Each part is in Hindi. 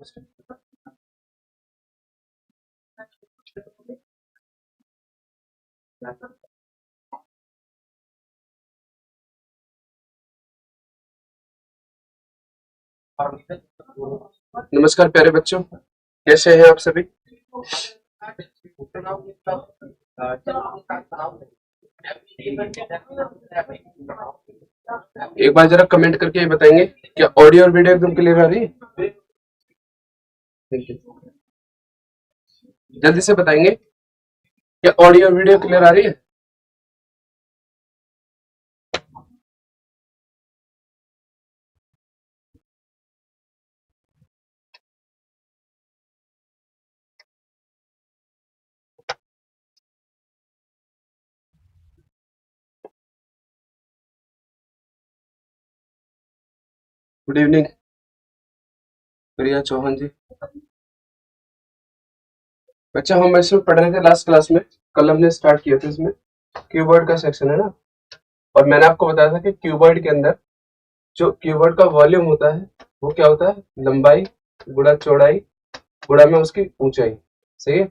नमस्कार प्यारे बच्चों, कैसे हैं आप सभी। एक बार जरा कमेंट करके ये बताएंगे क्या ऑडियो और वीडियो एकदम क्लियर आ रही है। जल्दी से बताएंगे क्या ऑडियो और वीडियो क्लियर आ रही है। गुड इवनिंग प्रिया चौहान जी। बच्चा हम इसमें पढ़ रहे थे लास्ट क्लास में, कल हमने स्टार्ट किया था इसमें क्यूबर्ड का सेक्शन है ना। और मैंने आपको बताया था कि क्यूबर्ड के अंदर जो क्यूबर्ड का वॉल्यूम होता है वो क्या होता है, लंबाई गुणा चौड़ाई गुणा में उसकी ऊंचाई। सही है।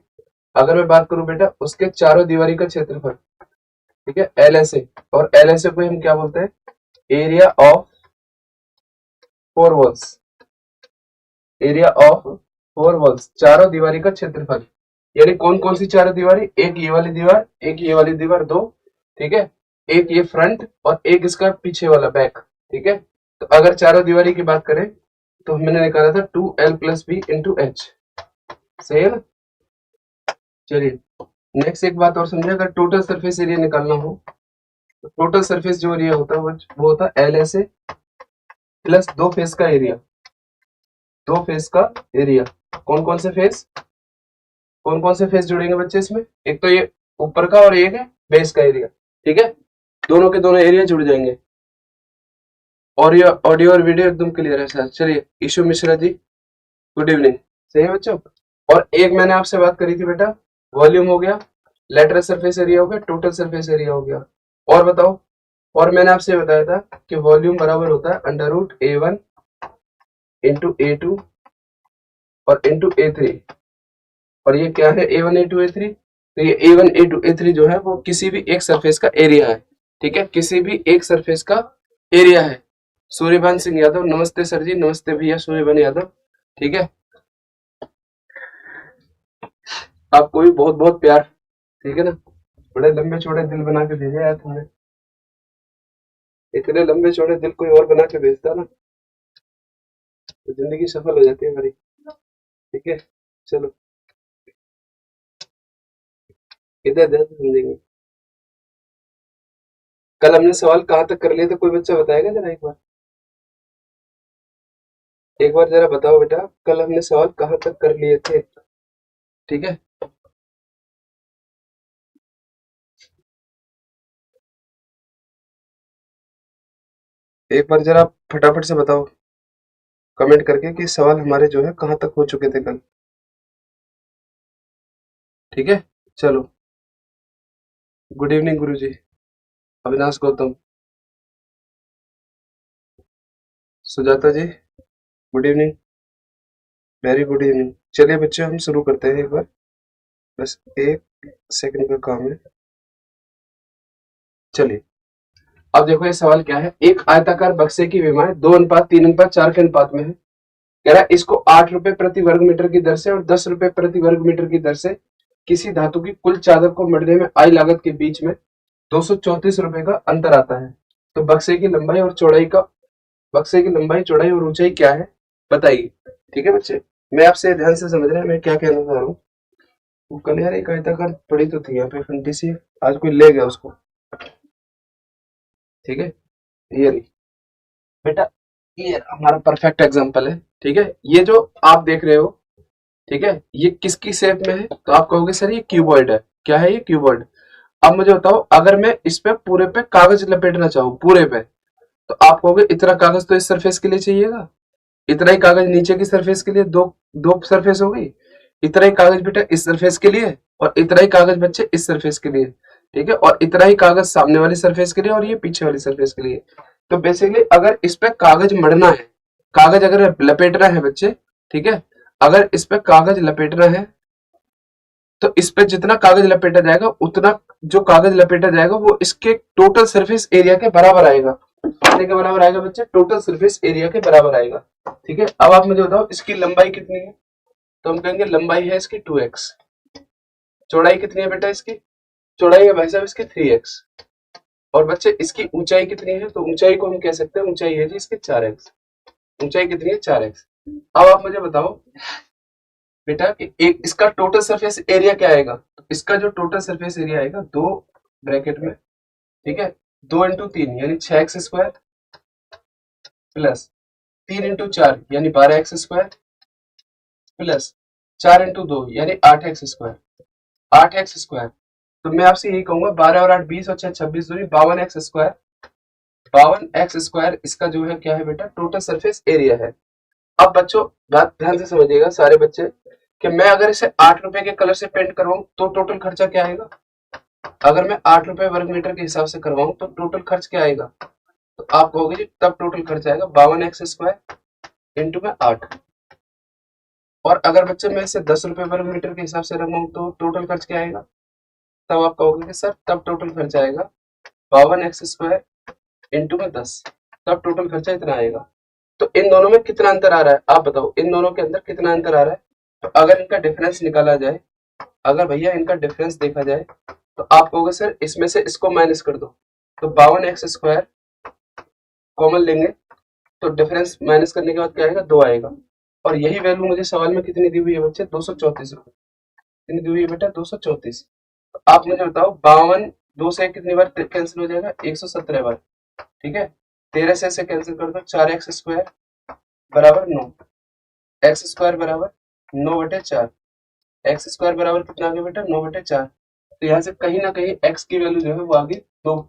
अगर मैं बात करूं बेटा उसके चारों दीवारी का क्षेत्रफल, ठीक है, LSA, और LSA को हम क्या बोलते हैं, area of four walls. Area of four walls, चारों दीवारी का क्षेत्रफल। यानी कौन कौन सी चारों दीवारी, एक ये वाली दीवार, एक ये वाली दीवार, दो, ठीक है, एक ये फ्रंट और एक इसका पीछे वाला बैक, ठीक है। तो अगर चारों दीवारी की बात करें तो मैंने निकाला था 2L+B/H। सही है ना। चलिए नेक्स्ट एक बात और समझे, अगर टोटल सरफेस एरिया निकालना हो तो टोटल सरफेस जो एरिया होता है वो होता है LSA प्लस दो फेस का एरिया। दो फेस का एरिया, कौन कौन से फेस, कौन कौन से फेस जुड़ेंगे बच्चे इसमें, एक तो ये ऊपर का और एक है बेस का एरिया, ठीक है। दोनों के दोनों एरिया जुड़ जाएंगे। और ये ऑडियो और वीडियो एकदम क्लियर है सर। चलिए issue Mishra ji, good evening. सही है बच्चों। और एक मैंने आपसे बात करी थी बेटा, वॉल्यूम हो गया, लेटरल सरफेस एरिया हो गया, टोटल सरफेस एरिया हो गया। और बताओ, और मैंने आपसे बताया था कि वॉल्यूम बराबर होता है √A1 इंटू A2 और इंटू A3। और ये क्या है, A1 A2 A3। तो ये A1 A2 A3 जो है वो किसी भी एक सरफेस का एरिया है, ठीक है, किसी भी एक सरफेस का एरिया है। सूर्यभान सिंह यादव, नमस्ते सर जी। नमस्ते भैया सूर्यभान यादव, ठीक है। आपको भी बहुत बहुत प्यार, ठीक है ना। बड़े लंबे चौड़े दिल बना के भेजे यार तुमने, इतने लंबे चौड़े दिल कोई और बना के भेजता ना तो जिंदगी सफल हो जाती है हमारी, ठीक है। चलो इधर ध्यान से समझेंगे। कल हमने सवाल कहाँ तक कर लिए थे, कोई बच्चा बताएगा जरा एक बार, एक बार जरा बताओ बेटा, कल हमने सवाल कहाँ तक कर लिए थे, ठीक है। एक बार जरा फटाफट से बताओ कमेंट करके कि सवाल हमारे जो है कहाँ तक हो चुके थे कल, ठीक है। चलो good evening guru ji, Avinash Gautam, Sujata ji, good evening, very good evening. चलिए बच्चे हम शुरू करते हैं एक बार, बस एक सेकंड का काम है। चलिए अब देखो ये सवाल क्या है, एक आयताकार बक्से की विमाएं 2:3:4 के अनुपात में है। कह रहा है इसको 8 रुपए प्रति वर्ग मीटर की दर से और 10 रुपए प्रति वर्ग मीटर की दर से किसी धातु की कुल चादर को मढ़ने में आई लागत के बीच में 234 रुपए का अंतर आता है। तो बक्से की लंबाई और चौड़ाई का, बक्से की लंबाई चौड़ाई और ऊंचाई क्या है बताइए, ठीक है बच्चे। मैं आपसे ध्यान से समझ रहे हैं मैं क्या कहना चाह रहा हूँ। वो कल यार एक आयताकार पड़ी तो थी यहाँ पे फंटी सी, आज कोई ले गया उसको, ठीक है। ये रही बेटा, ये हमारा परफेक्ट एग्जांपल है, ठीक है। ये जो आप देख रहे हो, ठीक है, ये किसकी शेप में है, तो आप कहोगे सर ये क्यूबॉइड है। क्या है ये, क्यूबॉइड। अब मुझे बताओ अगर मैं इस पे पूरे पे कागज लपेटना चाहूँ पूरे पे, तो आप कहोगे इतना कागज तो इस सरफेस के लिए चाहिएगा, इतना ही कागज नीचे की सरफेस के लिए, दो दो सरफेस हो गई, इतना ही कागज बेटा इस सरफेस के लिए और इतना ही कागज बच्चे इस सरफेस के लिए, ठीक है, और इतना ही कागज सामने वाली सरफेस के लिए और ये पीछे वाली सरफेस के लिए। तो बेसिकली अगर इस पे कागज मढ़ना है, कागज अगर लपेटना है बच्चे, ठीक है, अगर इस पे कागज लपेटना है तो इस पे जितना कागज लपेटा जाएगा उतना जो कागज लपेटा जाएगा वो इसके टोटल सरफेस एरिया के बराबर आएगा। कितने के बराबर आएगा बच्चे? टोटल सरफेस एरिया के बराबर आएगा। ठीक है, अब आप मुझे बताओ इसकी लंबाई कितनी है? तो हम कहेंगे लंबाई है इसकी 2x। चौड़ाई कितनी है बेटा इसकी? चौड़ाई है भाई साहब इसकी 3x। और बच्चे इसकी ऊंचाई कितनी है? तो ऊंचाई को हम कह सकते हैं ऊंचाई है जी इसकी 4x। ऊंचाई कितनी है? 4x। अब आप मुझे बताओ बेटा कि एक इसका टोटल सरफेस एरिया क्या आएगा? तो इसका जो टोटल सरफेस एरिया आएगा, दो ब्रैकेट में, ठीक है, 2 × 3 यानी 6x² प्लस 3 × 4 यानी 12x² प्लस 4 × 2 यानी 8x²। 8x²। तो मैं आपसे यही कहूंगा 12 और 8 20 और 6 26 दूनी 52x²। 52x² इसका जो है क्या है बेटा? टोटल सरफेस एरिया है। अब बच्चों बात ध्यान से समझिएगा सारे बच्चे कि मैं अगर इसे 8 रुपए के कलर से पेंट करवाऊं तो टोटल खर्चा क्या आएगा? अगर मैं 8 रुपए वर्ग मीटर के हिसाब से करवाऊं तो टोटल खर्च क्या आएगा? तो आप कहोगे जी तब टोटल खर्च आएगा 52x² इंटू में 8। और अगर बच्चे मैं इसे 10 रुपए वर्ग मीटर के हिसाब से रखवाऊं तो टोटल खर्च क्या आएगा? तब आप कहोगे कि सर तब टोटल खर्च आएगा 52x² इंटू में 10। तब टोटल खर्चा इतना आएगा। तो इन दोनों में कितना अंतर आ रहा है? आप बताओ इन दोनों के अंदर कितना अंतर आ रहा है? तो अगर इनका डिफरेंस निकाला जाए, अगर भैया इनका डिफरेंस देखा जाए तो आप कहोगे सर इसमें से इसको माइनस कर दो। तो 52x² कॉमन लेंगे तो डिफरेंस माइनस करने के बाद क्या आएगा? 2 आएगा। और यही वैल्यू मुझे सवाल में कितनी दी हुई है बच्चे? 234 रुपए। कितनी दी हुई है बेटा? 234। तो आप मुझे बताओ 52 2 से कितनी बार कैंसिल हो जाएगा? 117 बार। ठीक है, 13 से इसे कैंसिल कर दो। 4x² बराबर 9। x² बराबर 9/4। x² बराबर कितना आ गया बेटा? 9/4। तो यहाँ से कहीं ना कहीं x की वैल्यू जो है वो आ गई 2,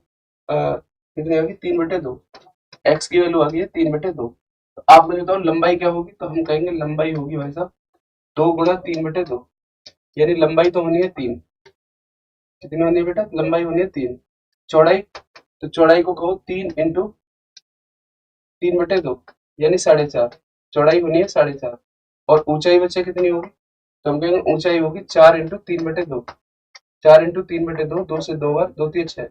कितनी आ गई? 3/2। x की वैल्यू आ गई है 3/2। तो आप मुझे बताओ लंबाई क्या होगी? तो हम कहेंगे लंबाई होगी भाई साहब 2 × 3/2 यानी लंबाई तो होनी है 3। कितनी होनी है बेटा? लंबाई होनी है 3। चौड़ाई, तो चौड़ाई को कहो 3 × 3/2 यानी 4.5। चौड़ाई होनी है 4.5। और ऊंचाई बच्चे कितनी होगी? तो हम कहेंगे ऊंचाई होगी 4 × 3/2। 4 × 3/2, 2 से 2 बार, 2 3 6।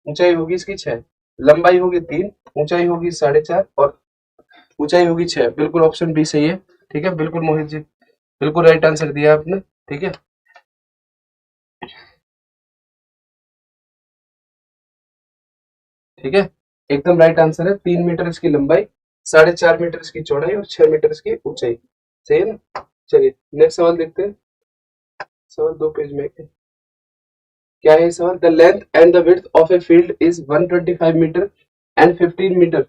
ऊंचाई होगी इसकी 6। लंबाई होगी 3, ऊंचाई होगी 4.5 और ऊंचाई होगी 6। बिल्कुल ऑप्शन बी सही है। ठीक है, बिल्कुल मोहित जी, बिल्कुल राइट आंसर दिया आपने। ठीक है, ठीक है, एकदम राइट आंसर है। 3 मीटर इसकी लंबाई, 4.5 मीटर इसकी चौड़ाई और 6 मीटर इसकी ऊंचाई। सही है ना? चलिए नेक्स्ट सवाल देखते हैं। सवाल 2 पेज में है। क्या है सवाल? The length and the width of a field is 125 metre and 15 metre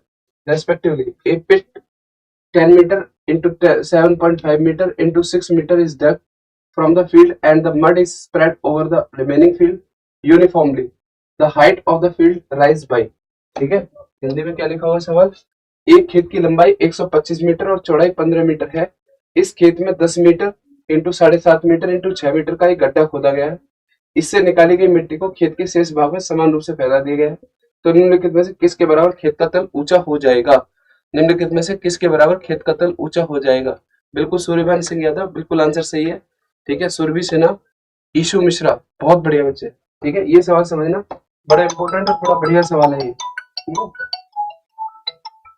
respectively. A pit 10 metre into 7.5 meter into 6 meter is dug from the field and the mud is spread over the remaining field uniformly. The height of the field rise by। ठीक है, हिंदी में क्या लिखा हुआ सवाल? एक खेत की लंबाई 125 मीटर और चौड़ाई 15 मीटर है। इस खेत में 10 metre into 7.5 metre into 6 metre का एक गड्ढा खोदा गया है। इससे निकाली गई मिट्टी को खेत के शेष भाग में समान रूप से फैला दिया गया है। तो निम्नलिखित में से किसके बराबर खेत का तल ऊंचा हो जाएगा? निम्नलिखित में से किसके बराबर खेत का तल ऊंचा हो जाएगा? बिल्कुल सूर्यभान सिंह यादव, बिल्कुल आंसर सही है। ठीक है, सुरभि सिन्हा, ईशु मिश्रा, बहुत बढ़िया बच्चे। ठीक है, ये सवाल समझना बड़ा इंपॉर्टेंट और बड़ा बढ़िया सवाल है ये। ठीक है,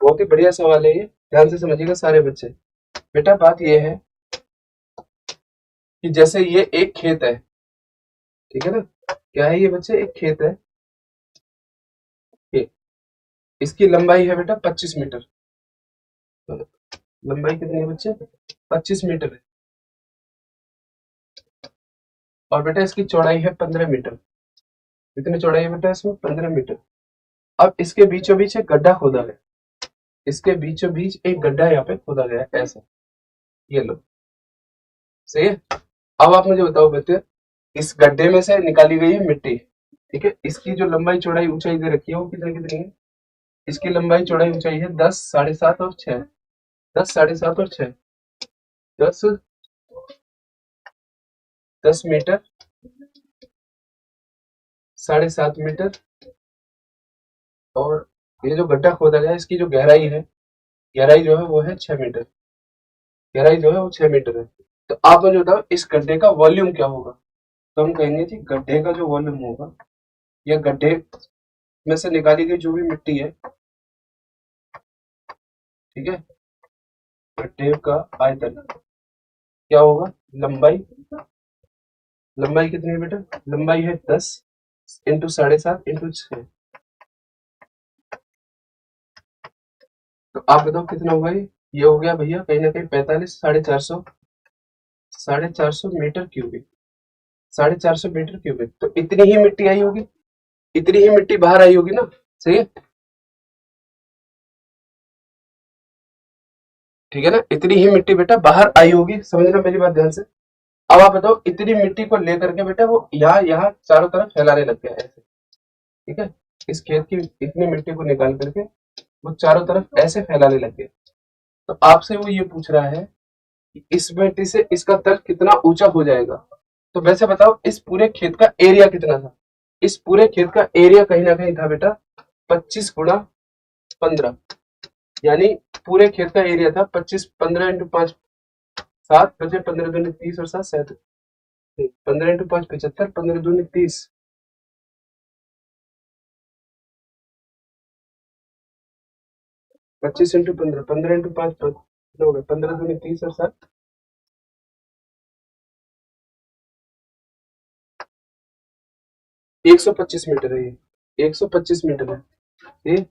बहुत ही बढ़िया सवाल है ये, ध्यान से समझिएगा सारे बच्चे। बेटा बात ये है कि जैसे ये एक खेत है, ठीक है ना? क्या है ये बच्चे? एक खेत है। इसकी लंबाई है बेटा 25 मीटर। तो लंबाई कितनी है बच्चे? 25 मीटर है। और बेटा इसकी चौड़ाई है 15 मीटर। कितनी चौड़ाई है बेटा इसमें? 15 मीटर। अब इसके बीचों बीच एक गड्ढा खोदा गया। इसके बीचों बीच एक गड्ढा यहाँ पे खोदा गया है, ऐसा। ये लो, सही है। अब आप मुझे बताओ बेटे, इस गड्ढे में से निकाली गई है मिट्टी। ठीक है, इसकी जो लंबाई चौड़ाई ऊंचाई दे रखी है वो कितनी कितनी है? इसकी लंबाई चौड़ाई ऊंचाई है 10, 7.5 और 6। 10, 7.5 और 6। 10, 10 मीटर, 7.5 मीटर। और ये जो गड्ढा खोदा गया है इसकी जो गहराई है, गहराई जो है वो है 6 मीटर। गहराई जो है वो 6 मीटर है। तो आप मुझे बताओ इस गड्ढे का वॉल्यूम क्या होगा। तो हम कहेंगे जी गड्ढे का जो वॉल्यूम होगा या गड्ढे में से निकाली गई जो भी मिट्टी है, ठीक है, गड्ढे का आयतन क्या होगा, लंबाई, लंबाई कितनी है बेटा, लंबाई है 10 इंटू 7.5 इंटू 6। तो आप बताओ कितना होगा ये हो गया भैया कहीं ना कहीं 45, 450, 450 मीटर क्यूबिक, 450 मीटर क्यूबिक। तो इतनी ही मिट्टी आई होगी, इतनी ही मिट्टी बाहर आई होगी ना, सही है, ठीक है ना, इतनी ही मिट्टी बेटा बाहर आई होगी, समझना मेरी बात ध्यान से। अब आप बताओ इतनी मिट्टी को लेकर के बेटा वो यहाँ यहाँ चारों तरफ फैलाने लग गया ऐसे, ठीक है, इस खेत की इतनी मिट्टी को निकाल करके वो चारों तरफ ऐसे फैलाने लग गए। तो आपसे वो ये पूछ रहा है कि इस मिट्टी से इसका तल कितना ऊंचा हो जाएगा। तो वैसे बताओ इस पूरे खेत का एरिया कितना था, इस पूरे खेत का एरिया कहीं ना कहीं था बेटा 25 × 15, यानी पूरे खेत का एरिया था 25, 15 इंटू 5 7 बचे, 15 दूनी 30 और 7 7, 15 इंटू 5 75, 15 दूनी 30, 25 इंटू 15, 15 इंटू 5 हो गया, 15 दूनी 30 और 7 125 मीटर है ये, 125 मीटर है ये,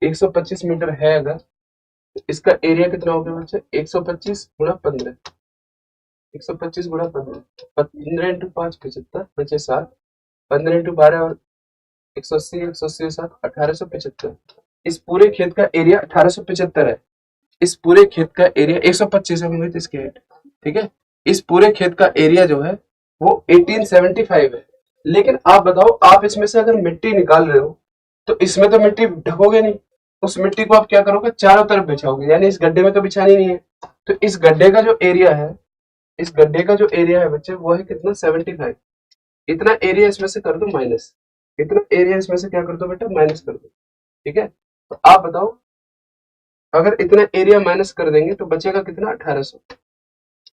125 मीटर है अगर, तो इसका एरिया कितना हो गया बच्चे, 125 गुणा 15, 125 गुणा 15, 15 इंटू 5 75 बचे 7, 15 इंटू 12 और 180, 180 और 7 1875। इस पूरे खेत का एरिया 1875 है, इस पूरे खेत का एरिया 125 है मोहित इसके हेड, ठीक है, इस पूरे खेत का एरिया जो है वो 1875 है। लेकिन आप बताओ आप इसमें से अगर मिट्टी निकाल रहे हो तो इसमें तो मिट्टी ढकोगे नहीं, उस मिट्टी को आप क्या करोगे, चारों तरफ बिछाओगे, यानी इस गड्ढे में तो बिछानी नहीं है। तो इस गड्ढे का जो एरिया है, इस गड्ढे का जो एरिया है बच्चे वो है कितना 75। इतना एरिया इसमें से कर दो माइनस, इतना एरिया इसमें से क्या कर दो बेटा माइनस कर दो, ठीक है। तो आप बताओ अगर इतना एरिया माइनस कर देंगे तो बचेगा कितना 1800,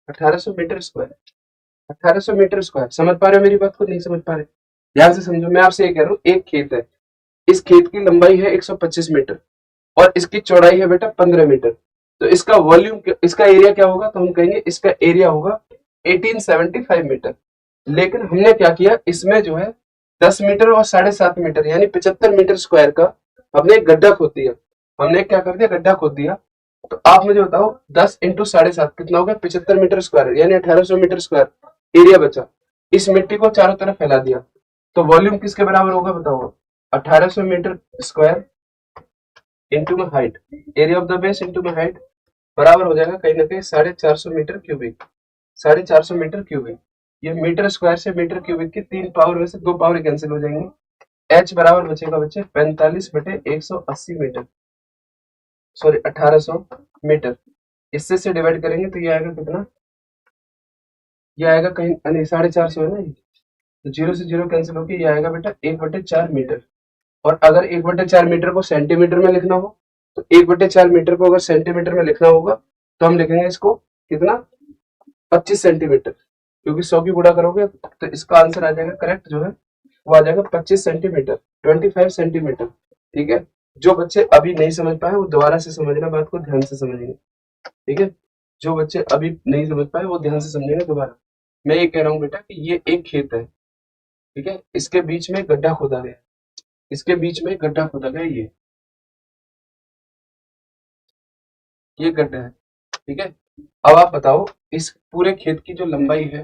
1800 मीटर स्क्वायर, 1800 मीटर स्क्वायर। समझ पा रहे हो मेरी बात को, नहीं समझ पा रहे, ध्यान से समझो। मैं आपसे ये कह रहा हूँ एक खेत है, इस खेत की लंबाई है 125 मीटर और इसकी चौड़ाई है बेटा 15 मीटर। तो इसका वॉल्यूम, इसका एरिया क्या होगा, तो हम कहेंगे इसका एरिया होगा 1875 मीटर। लेकिन हमने क्या किया, इसमें जो है 10 मीटर और 7.5 मीटर यानी 75 मीटर स्क्वायर का हमने एक गड्ढा खोद दिया, हमने क्या कर दिया, गड्ढा खोद दिया। तो आप मुझे बताओ 10 इंटू 7.5 कितना होगा, 75 मीटर स्क्वायर यानी 1800 मीटर स्क्वायर एरिया बचा। इस मिट्टी को चारों तरफ फैला दिया, तो वॉल्यूम किसके बराबर होगा बताओ, 1800 मीटर स्क्वायर इंटू में height, area of the base into में हाइट, बराबर हो जाएगा कहीं ना कहीं 450 मीटर क्यूबिक, 450 मीटर क्यूबिक। ये मीटर स्क्वायर से मीटर क्यूबिक की 3 पावर में से 2 पावर कैंसिल हो जाएंगे, एच बराबर बचेगा बच्चे 45/180 मीटर, सॉरी 1800 मीटर। इससे से डिवाइड करेंगे तो ये आएगा कितना, ये आएगा कहीं नहीं 450 है ना ये, तो जीरो से जीरो कैंसिल होकर ये आएगा बेटा 1/4 मीटर। और अगर 1/4 मीटर को सेंटीमीटर में लिखना हो तो 1/4 मीटर को अगर सेंटीमीटर में लिखना होगा तो हम लिखेंगे इसको कितना, 25 सेंटीमीटर, क्योंकि 100 की गुणा करोगे तो इसका आंसर आ जाएगा करेक्ट जो है वो आ जाएगा 25 सेंटीमीटर, 25 सेंटीमीटर, ठीक है। जो बच्चे अभी नहीं समझ पाए वो दोबारा से समझना, बात को ध्यान से समझेंगे, ठीक है। जो बच्चे अभी नहीं समझ पाए वो ध्यान से समझेंगे दोबारा। मैं ये कह रहा हूँ बेटा कि ये एक खेत है, ठीक है, इसके बीच में गड्ढा खोदा गया, इसके बीच में गड्ढा खोदा गया, ये गड्ढा है, ठीक है। अब आप बताओ इस पूरे खेत की जो लंबाई है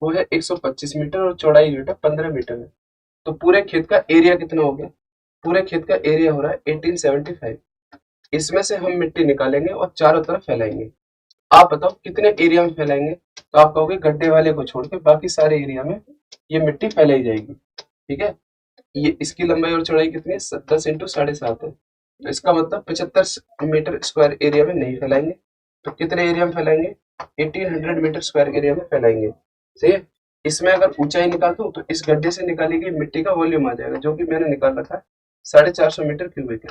वो है 125 मीटर और चौड़ाई बेटा 15 मीटर है। तो पूरे खेत का एरिया कितना हो गया, पूरे खेत का एरिया हो रहा है 1875। इसमें से हम मिट्टी निकालेंगे और चारों तरफ फैलाएंगे। आप बताओ कितने एरिया में फैलाएंगे, तो आप कहोगे गड्ढे वाले को छोड़ के बाकी सारे एरिया में ये मिट्टी फैलाई जाएगी, ठीक है। ये इसकी लंबाई और चौड़ाई कितनी है, 10 इंटू 7.5 है, तो इसका मतलब 75 मीटर स्क्वायर एरिया में नहीं फैलाएंगे। तो कितने एरिया में फैलाएंगे, 1800 मीटर स्क्वायर एरिया में फैलाएंगे, सही है। इसमें अगर ऊंचाई निकाल दूं तो इस गड्ढे से निकाली गई मिट्टी का वॉल्यूम आ जाएगा जो कि मैंने निकाल रखा है 450 मीटर क्यूबिक है।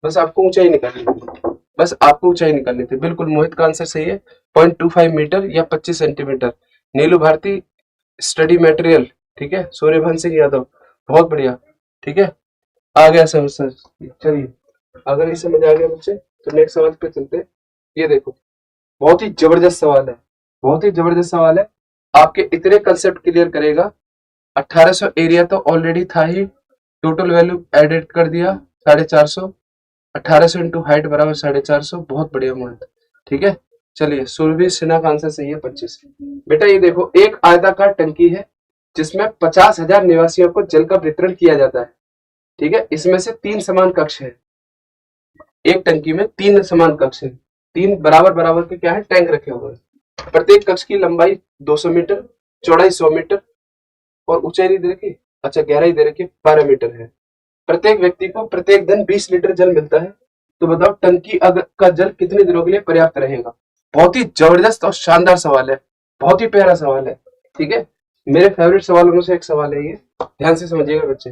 बस आपको ऊंचाई निकालनी है, बस आपको ऊंचाई निकालनी थी। बिल्कुल मोहित का आंसर सही है, 0.25 मीटर या 25 सेंटीमीटर। नीलू भारती स्टडी मटेरियल, ठीक है, सूर्यभान सिंह यादव, बहुत बढ़िया, ठीक है, आ गया समझ सर। चलिए, अगर ये समझ आ गया बच्चे तो नेक्स्ट सवाल पे चलते हैं। ये देखो, बहुत ही जबरदस्त सवाल है, बहुत ही जबरदस्त सवाल है, आपके इतने कंसेप्ट क्लियर करेगा। 1800 एरिया तो ऑलरेडी था ही, टोटल वैल्यू एडिट कर दिया 450, 1800 इंटू हाइट बराबर 450, बहुत बढ़िया मोहित, ठीक है। चलिए, सुरभि सिन्हा का आंसर सही है 25। बेटा ये देखो, एक आयताकार टंकी है जिसमें 50,000 निवासियों को जल का वितरण किया जाता है, ठीक है। इसमें से 3 समान कक्ष है, एक टंकी में 3 समान कक्ष है, 3 बराबर बराबर के क्या है, टैंक रखे हुए हैं। प्रत्येक कक्ष की लंबाई 200 मीटर, चौड़ाई 100 मीटर और ऊंचाई दे रखी, अच्छा गहराई दे रखी 12 मीटर है। प्रत्येक व्यक्ति को प्रत्येक दिन 20 लीटर जल मिलता है। तो बताओ टंकी का जल कितने दिनों के लिए पर्याप्त रहेगा। बहुत ही जबरदस्त और शानदार सवाल है, बहुत ही प्यारा सवाल है, ठीक है। मेरे फेवरेट सवालों में से एक सवाल है ये, ध्यान से समझिएगा बच्चे।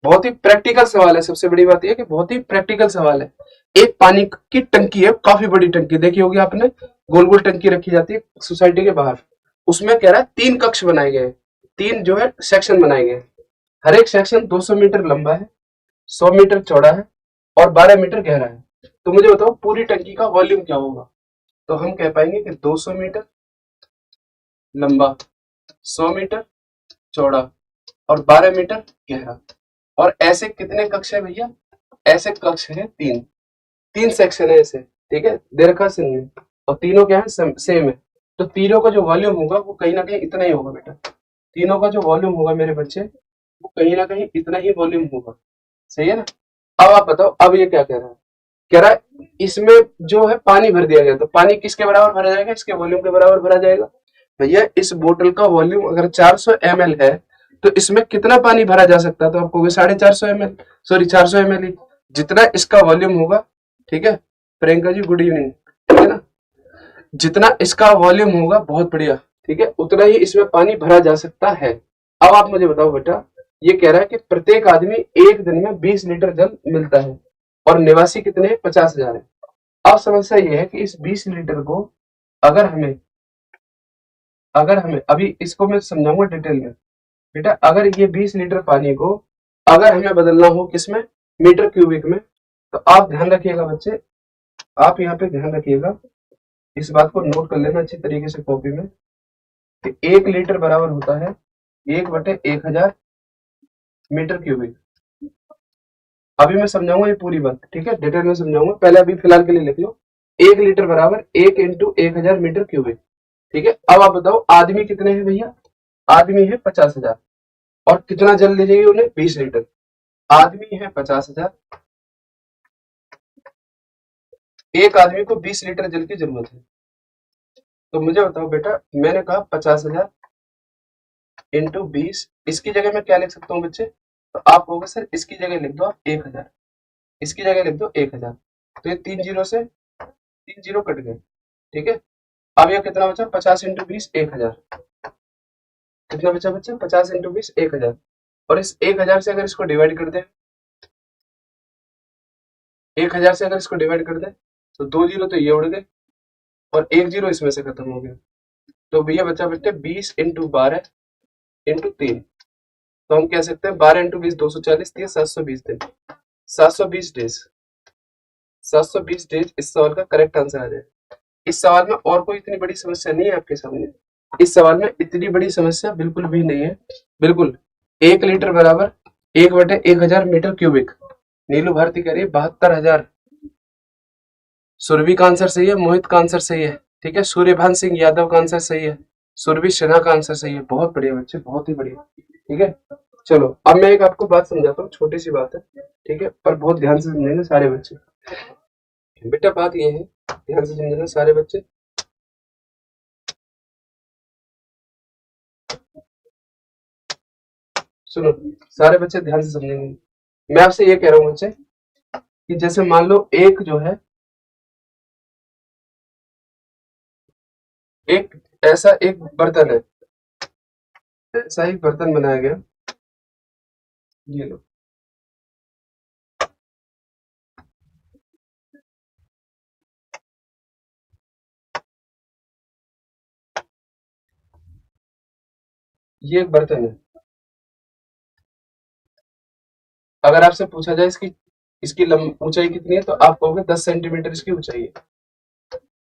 बहुत ही प्रैक्टिकल सवाल है, सबसे बड़ी बात यह कि बहुत ही प्रैक्टिकल सवाल है। एक पानी की टंकी है, काफी बड़ी टंकी देखी होगी आपने, गोल गोल टंकी रखी जाती है सोसाइटी के बाहर। उसमें कह रहा है 3 कक्ष बनाए गए, 3 जो है सेक्शन बनाए गए। हर एक सेक्शन 200 मीटर लंबा है, 100 मीटर चौड़ा है और 12 मीटर गहरा है। तो मुझे बताओ पूरी टंकी का वॉल्यूम क्या होगा। तो हम कह पाएंगे कि 200 मीटर लंबा, 100 मीटर चौड़ा और 12 मीटर गहरा। और ऐसे कितने कक्ष है भैया, ऐसे कक्ष है 3, 3 सेक्शन है ऐसे, ठीक है, दे रखा है। और तीनों क्या है, सेम है। तो तीनों का जो वॉल्यूम होगा वो कहीं ना कहीं इतना ही होगा बेटा, तीनों का जो वॉल्यूम होगा मेरे बच्चे वो कहीं ना कहीं इतना ही वॉल्यूम होगा, सही है ना। अब आप बताओ, अब ये क्या कह रहा है, कह रहा है इसमें जो है पानी भर दिया गया, तो पानी किसके बराबर भरा जाएगा, इसके वॉल्यूम के बराबर भरा जाएगा। भैया इस बोतल का वॉल्यूम अगर 400 ml है तो इसमें कितना पानी भरा जा सकता है, तो आपको 450 ml, सॉरी 400 ml ही, जितना इसका वॉल्यूम होगा, ठीक है। प्रियंका जी गुड इवनिंग, ठीक है ना, जितना इसका वॉल्यूम होगा, बहुत बढ़िया, ठीक है, उतना ही इसमें पानी भरा जा सकता है। अब आप मुझे बताओ बेटा, ये कह रहा है कि प्रत्येक आदमी एक दिन में 20 लीटर जल मिलता है और निवासी कितने हैं, 50,000 है। अब समस्या ये है कि इस 20 लीटर को अगर हमें अभी इसको मैं समझाऊंगा डिटेल में बेटा। अगर ये 20 लीटर पानी को अगर हमें बदलना हो किसमें, मीटर क्यूबिक में, तो आप ध्यान रखिएगा बच्चे, आप यहाँ पे ध्यान रखिएगा, इस बात को नोट कर लेना अच्छी तरीके से कॉपी में, कि 1 लीटर बराबर होता है 1/1000 मीटर क्यूबिक। अभी मैं समझाऊंगा ये पूरी बात, ठीक है, डिटेल में समझाऊंगा, पहले अभी फिलहाल के लिए लिख लो, 1 लीटर बराबर 1 इंटू 1000 मीटर क्यूबिक, ठीक है। अब आप बताओ आदमी कितने हैं भैया, आदमी है 50,000 और कितना जल ले जाइए उन्हें, 20 लीटर। आदमी है 50,000, एक आदमी को 20 लीटर जल की जरूरत है। तो मुझे बताओ बेटा, मैंने कहा 50,000 इंटू 20, इसकी जगह मैं क्या लिख सकता हूँ बच्चे, तो आप कहोगे सर इसकी जगह लिख दो आप 1000, इसकी जगह लिख दो 1000। तो ये 3 जीरो से 3 जीरो कट गए, ठीक है। अब ये कितना बचा, 50 इंटू 20 1000, कितना बचा बच्चा, 50 इंटू 20 1000। और इस 1000 से अगर इसको डिवाइड कर दे, 1000 से अगर इसको डिवाइड कर दे तो 2 जीरो तो ये उड़ गए और 1 जीरो इसमें से खत्म हो गया। तो भैया बचा बेटे 20 इंटू 12 इंटू 3। तो हम कह सकते हैं 12 इंटू 20 240 दिए, 720 दिन, 720 डेज, 720 डेज इस सवाल का करेक्ट आंसर आ जाए। इस सवाल में और कोई इतनी बड़ी समस्या नहीं है आपके सामने, इस सवाल में इतनी बड़ी समस्या बिल्कुल भी नहीं है, बिल्कुल। 1 लीटर बराबर 1/1000 मीटर क्यूबिक। नीलू भारती कह रही है 72,000। सुरभि का आंसर सही है, मोहित का आंसर सही है, ठीक है, सूर्यभान सिंह यादव का आंसर सही है, सुरभि सिन्हा का आंसर सही है, बहुत बढ़िया बच्चे, बहुत ही बढ़िया, ठीक है। चलो अब मैं एक आपको बात समझाता हूँ, छोटी सी बात है, ठीक है, पर बहुत ध्यान से समझेंगे सारे बच्चे। बेटा बात ये है, ध्यान से समझना सारे बच्चे, सुनो सारे बच्चे ध्यान से समझेंगे। मैं आपसे ये कह रहा हूँ बच्चे कि जैसे मान लो एक जो है, एक ऐसा एक बर्तन है, ऐसा एक बर्तन बनाया गया, ये लो, ये एक बर्तन है। अगर आपसे पूछा जाए इसकी इसकी ऊंचाई कितनी है, तो आप कहोगे 10 सेंटीमीटर इसकी ऊंचाई है।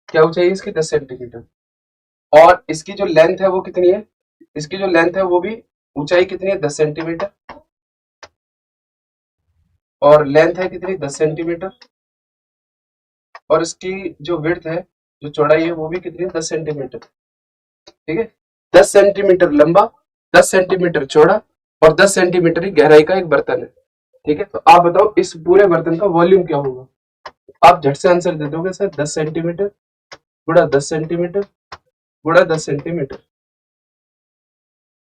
क्या ऊंचाई है इसकी? 10 सेंटीमीटर। और इसकी जो लेंथ है वो कितनी है? इसकी जो लेंथ है वो भी, ऊंचाई कितनी है? 10 सेंटीमीटर। और लेंथ है कितनी? 10 सेंटीमीटर। और इसकी जो विड्थ है, जो चौड़ाई है, वो भी कितनी है? 10 सेंटीमीटर। ठीक है, 10 सेंटीमीटर लंबा, 10 सेंटीमीटर चौड़ा और 10 सेंटीमीटर की गहराई का एक बर्तन है। ठीक है, तो आप बताओ इस पूरे बर्तन का वॉल्यूम क्या होगा? आप झट से आंसर दे दोगे सर, 10 सेंटीमीटर गुणा 10 सेंटीमीटर गुणा 10 सेंटीमीटर।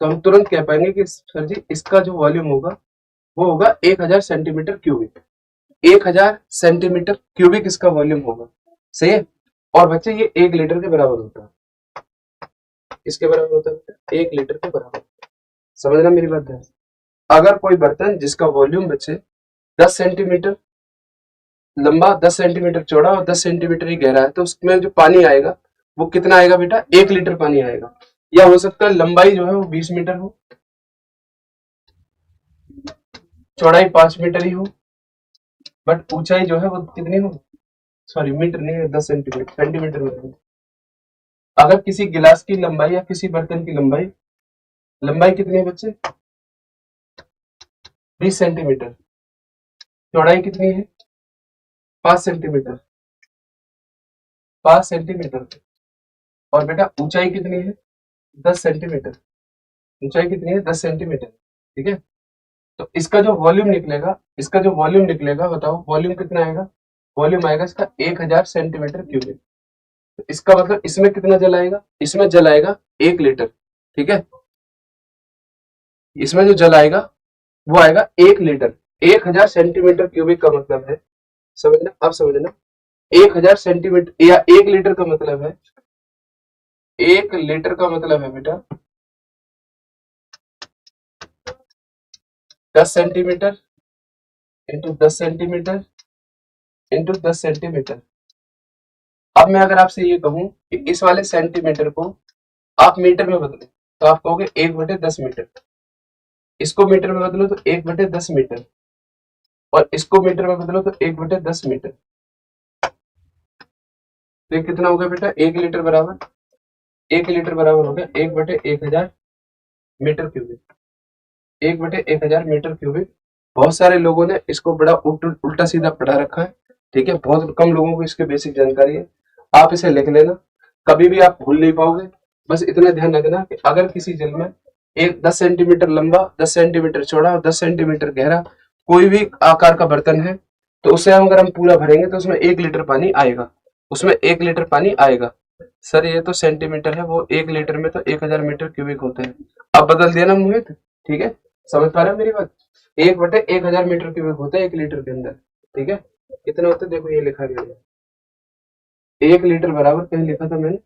तो हम तुरंत कह पाएंगे कि सर जी इसका जो वॉल्यूम होगा वो होगा 1000 सेंटीमीटर क्यूबिक। 1000 सेंटीमीटर क्यूबिक इसका वॉल्यूम होगा। सही है। और बच्चे ये 1 लीटर के बराबर होता है। इसके बराबर होता है 1 लीटर के बराबर। समझना मेरी बात है। अगर कोई बर्तन जिसका वॉल्यूम बच्चे 10 सेंटीमीटर लंबा, 10 सेंटीमीटर चौड़ा और 10 सेंटीमीटर ही गहरा है, तो उसमें जो पानी आएगा वो कितना आएगा बेटा? 1 लीटर पानी आएगा। या हो सकता है लंबाई जो है वो 20 मीटर हो, चौड़ाई 5 मीटर ही हो, बट ऊंचाई जो है वो कितनी हो? सॉरी, मीटर नहीं है, 10 सेंटीमीटर, सेंटीमीटर में। अगर किसी गिलास की लंबाई या किसी बर्तन की लंबाई, लंबाई कितनी है बच्चे? 20 सेंटीमीटर। चौड़ाई कितनी है? 5 सेंटीमीटर। 5 सेंटीमीटर। और बेटा ऊंचाई कितनी है? 10 सेंटीमीटर। ऊंचाई कितनी है? 10 सेंटीमीटर। ठीक है, तो इसका जो वॉल्यूम निकलेगा, इसका जो वॉल्यूम निकलेगा, बताओ वॉल्यूम कितना आएगा? वॉल्यूम आएगा इसका 1000 सेंटीमीटर क्यूबिक। तो इसका मतलब इसमें कितना जल आएगा? इसमें जल आएगा 1 लीटर। ठीक है, इसमें जो जल आएगा वो आएगा 1 लीटर। 1000 सेंटीमीटर क्यूबिक का मतलब है, समझना, अब समझना, 1000 सेंटीमीटर या 1 लीटर का मतलब है, 1 लीटर का मतलब है बेटा 10 centimetre into 10 centimetre into 10 centimetre. अब मैं अगर आपसे ये कहूं कि इस वाले सेंटीमीटर को आप मीटर में बदलो, तो आप कहोगे 1/10 मीटर। इसको मीटर में बदलो तो 1/10 मीटर। और इसको मीटर में बदलो तो 1/10 मीटर। तो ये कितना हो गया बेटा? 1 लीटर बराबर, 1 लीटर बराबर हो गया 1/1000 मीटर क्यूबिक। 1/1000 metre cubic. बहुत सारे लोगों ने इसको बड़ा उल्टा सीधा पढ़ा रखा है। ठीक है, बहुत कम लोगों को इसके बेसिक जानकारी है। आप इसे लिख लेना, कभी भी आप भूल नहीं पाओगे। बस इतना ध्यान रखना कि अगर किसी जल में एक 10 सेंटीमीटर लंबा, 10 सेंटीमीटर चौड़ा और 10 सेंटीमीटर गहरा कोई भी आकार का बर्तन है, तो उसे हम अगर हम पूरा भरेंगे तो उसमें 1 लीटर पानी आएगा। उसमें 1 लीटर पानी आएगा। सर ये तो सेंटीमीटर है, वो 1 लीटर में तो 1000 मीटर क्यूबिक होते हैं। अब बदल दिया ना मोहित। ठीक है, समझ पा रहे हो मेरी बात? 1/1000 मीटर क्यूबिक होता है 1 लीटर के अंदर। ठीक है, कितना होता है देखो, ये लिखा गया है 1 लीटर बराबर, कहीं लिखा था मैंने?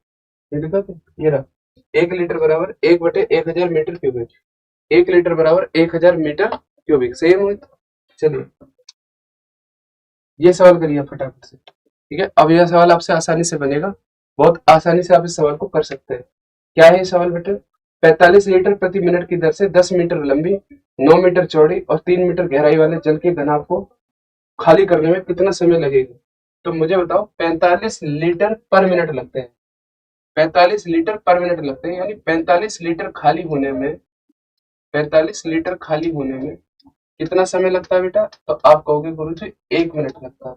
ये लिखा था, ये रहा। 1 लीटर बराबर 1/1000 मीटर क्यूबिक। 1 लीटर बराबर 1000 मीटर क्यूबिक। सही है मोहित? चलिए ये सवाल करिए फटाफट से। ठीक है, अब यह सवाल आपसे आसानी से बनेगा, बहुत आसानी से आप इस सवाल को कर सकते हैं। क्या है ये सवाल बेटे? 45 लीटर प्रति मिनट की दर से 10 मीटर लंबी, 9 मीटर चौड़ी और 3 मीटर गहराई वाले जल के घनाभ को खाली करने में कितना समय लगेगा? तो मुझे बताओ, 45 लीटर पर मिनट लगते हैं। 45 लीटर पर मिनट लगते हैं, यानी 45 लीटर खाली होने में, 45 लीटर खाली होने में कितना समय लगता है बेटा? तो आप कहोगे गुरु जी 1 मिनट लगता है।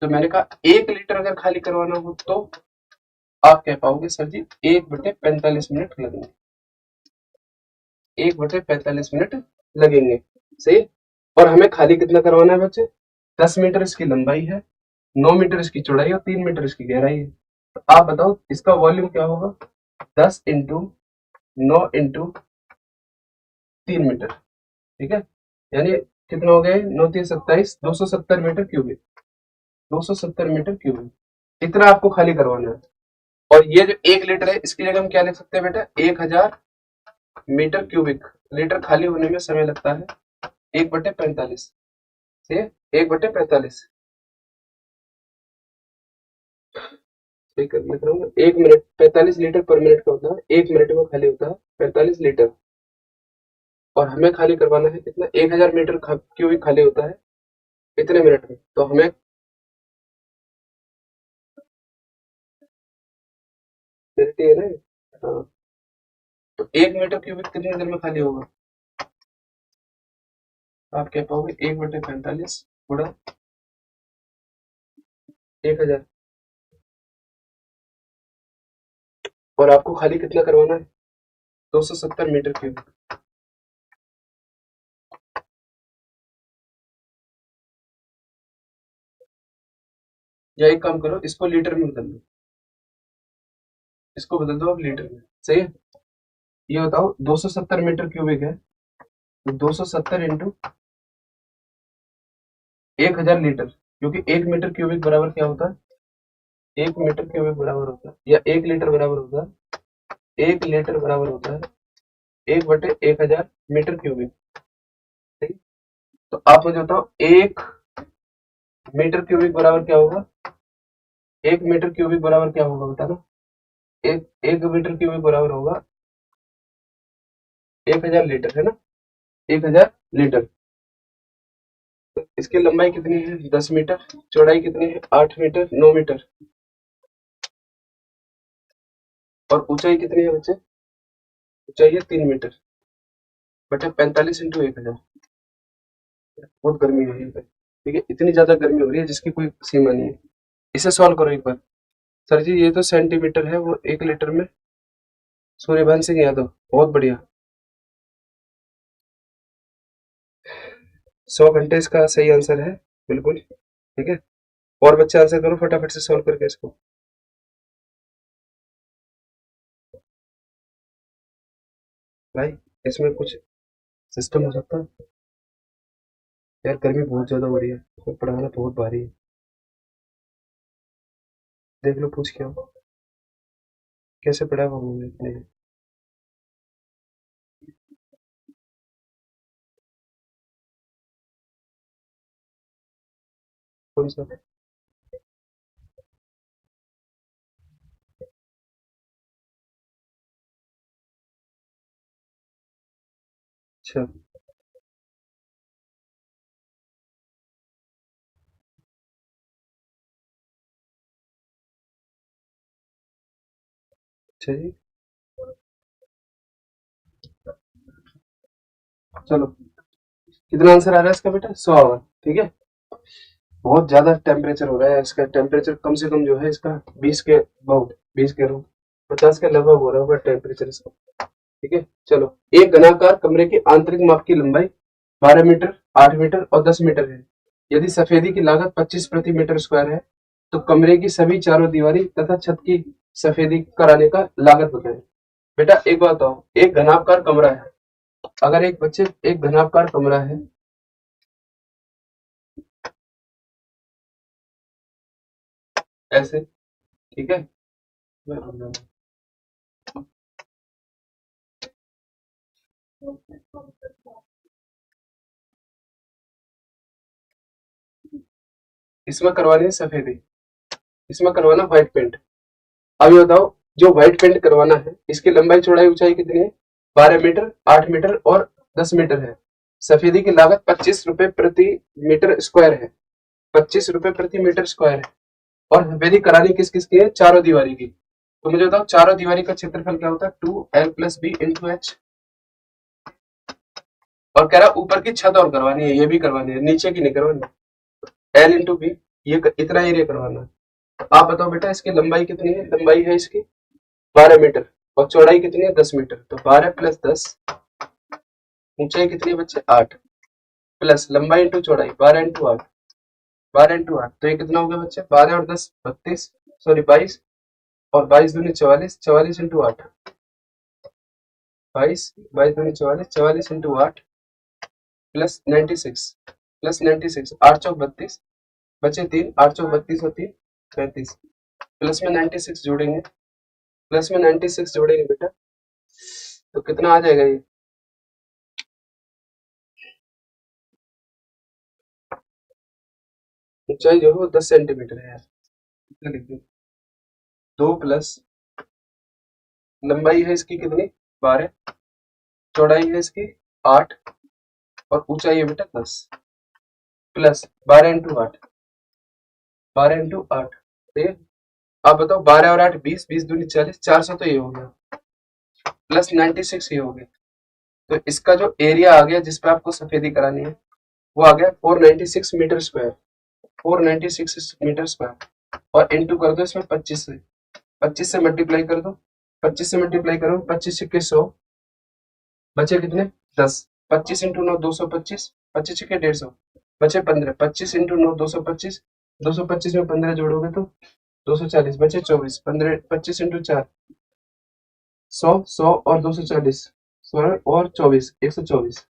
तो मैंने कहा 1 लीटर अगर खाली करवाना हो तो आप कह पाओगे सर जी 1/45 मिनट लगेंगे। 1/45 मिनट लगेंगे। सही। और हमें खाली कितना करवाना है बच्चे? 10 मीटर इसकी लंबाई है, 9 मीटर इसकी चौड़ाई और 3 मीटर इसकी गहराई है। तो आप बताओ इसका वॉल्यूम क्या होगा? 10 इंटू 9 इंटू 3 मीटर। ठीक है, यानी कितना हो गया? 9×3 = 27, 270 मीटर क्यूबिक। 270 मीटर क्यूबिक इतना आपको खाली करवाना है। और ये जो 1 लीटर है इसकी जगह हम क्या लिख सकते हैं बेटा? 1000 मीटर क्यूबिक। लीटर खाली होने में समय लगता है 1/45। ठीक है, 1/45। ठीक है, लिख रहा हूँ 1 मिनट। 45 लीटर पर मिनट का होता है, 1 मिनट में खाली होता है 45 लीटर। और हमें खाली करवाना है कितना, 1000 मीटर क्यूबिक खाली होता है इतने मिनट में। तो हमें मिलती है ना। हाँ, तो 1 मीटर क्यूबिक कितनी देर में खाली होगा? आप क्या पाओगे, 1/45 गुणा 1000। और आपको खाली कितना करवाना है, 270 मीटर क्यूबिक। या एक काम करो, इसको लीटर में बदल दो, इसको बदल दो आप लीटर में, सही है। ये बताओ 270 मीटर क्यूबिक है, तो 270 इंटू 1000 लीटर, क्योंकि 1 मीटर क्यूबिक बराबर क्या होता है, 1 मीटर क्यूबिक बराबर होता है, या 1 लीटर बराबर होता है, 1 लीटर बराबर होता है 1/1000 मीटर क्यूबिक। ठीक। तो आप मुझे बताओ 1 मीटर क्यूबिक बराबर क्या होगा, 1 मीटर क्यूबिक बराबर क्या होगा बताना। एक 1 मीटर क्यूबिक बराबर होगा 1000 लीटर, है ना, 1000 लीटर। तो इसकी लंबाई कितनी है, 10 मीटर, चौड़ाई कितनी है, 8 मीटर, 9 मीटर, और ऊंचाई कितनी है बच्चे, ऊंचाई है 3 मीटर, बटे 45 इंटू 1000। बहुत गर्मी है यहाँ पे, ठीक है, इतनी ज्यादा गर्मी हो रही है जिसकी कोई सीमा नहीं है। इसे सॉल्व करो एक बार। सर जी ये तो सेंटीमीटर है, वो 1 लीटर में, सूर्यभान सिंह यादव, बहुत बढ़िया। 100 घंटे इसका सही आंसर है, बिल्कुल ठीक है। और बच्चे आंसर करो फटाफट से सॉल्व करके इसको। भाई इसमें कुछ सिस्टम हो सकता है यार, गर्मी बहुत ज्यादा हो रही है, इसको पढ़ाना बहुत भारी है। देख लो पूछ के आओ, कैसे पढ़ा हुआ हूँ मैं इतने। कौन सा? अच्छा। अच्छा जी, चलो कितना आंसर आ रहा है इसका बेटा, 100 आवर, ठीक है। बहुत ज्यादा टेम्परेचर हो रहा है, इसका टेम्परेचर कम से कम जो है इसका 20 के बहुत, 20 के रो 50 के लगभग हो रहा होगा टेम्परेचर इसका, ठीक है। चलो, एक घनाकार कमरे की आंतरिक माप की लंबाई 12 मीटर, 8 मीटर और 10 मीटर है। यदि सफेदी की लागत 25 प्रति मीटर स्क्वायर है, तो कमरे की सभी चारों दीवारी तथा छत की सफेदी कराने का लागत बताएं। बेटा एक बात बताओ, एक घनाकार कमरा है, अगर एक बच्चे एक घनाकार कमरा है, ऐसे, ठीक है। इसमें करवानी है सफेदी, इसमें करवाना व्हाइट पेंट। अब ये बताओ, जो व्हाइट पेंट करवाना है इसकी लंबाई चौड़ाई ऊंचाई कितनी है, 12 मीटर, 8 मीटर और 10 मीटर है। सफेदी की लागत 25 रुपए प्रति मीटर स्क्वायर है, 25 रुपए प्रति मीटर स्क्वायर है। और सफेदी करानी किस किस की है, चारों दीवारी की। तो मुझे बताओ चारों दीवारी का क्षेत्रफल क्या होता है, 2L+B × H। और कह रहा ऊपर की छत और करवानी है, ये भी करवानी है, नीचे की नहीं करवानी। L × B, ये इतना एरिया करवाना है। तो आप बताओ बेटा इसकी लंबाई कितनी है, लंबाई है इसकी 12 मीटर, और चौड़ाई कितनी है 10 मीटर, तो 12 + 10, ऊंचाई कितनी है बच्चे 8, प्लस लंबाई इंटू चौड़ाई 12 × 8, 12 × 8, तो ये कितना हो गया बच्चे, 12 और 10 32, सॉरी 22, और 22 दूनी 44, 44 × 8, 22, 22 दूनी 44, 44 × 8 +96, +96, 8 × 4 = 32, बचे 3, 8 × 4 = 32 और 3 35, प्लस में 96 जोड़ेंगे, प्लस में 96 जोड़ेंगे बेटा, तो कितना आ जाएगा ये, ऊंचाई जो है वो 10 सेंटीमीटर है यार, कितना लिख दूं, 2 प्लस लंबाई है इसकी कितनी 12, चौड़ाई है इसकी 8 और ऊंचाई है बेटा 10 प्लस 12 इंटू 8, 12 इंटू 8। ठीक है, आप बताओ 12 और 8 20, 20 दूनी 40, 400 तो ये हो गया, प्लस 96 ये हो गया। तो इसका जो एरिया आ गया जिस पे आपको सफेदी करानी है वो आ गया 496 मीटर स्क्वायर, 496 मीटर स्क्वायर। और इंटू कर दो इसमें 25 से, 25 से मल्टीप्लाई कर दो, 25 से मल्टीप्लाई करो, 25 के 100, बचे कितने 10, 25 इंटू 9 225, 25 के 150, बचे 15, 25 इंटू 9 225, 225 में 15 जोड़ोगे तो 240, बचे 24, 15 25 इंटू 4 100, 100 और 240, 100 और 24 124,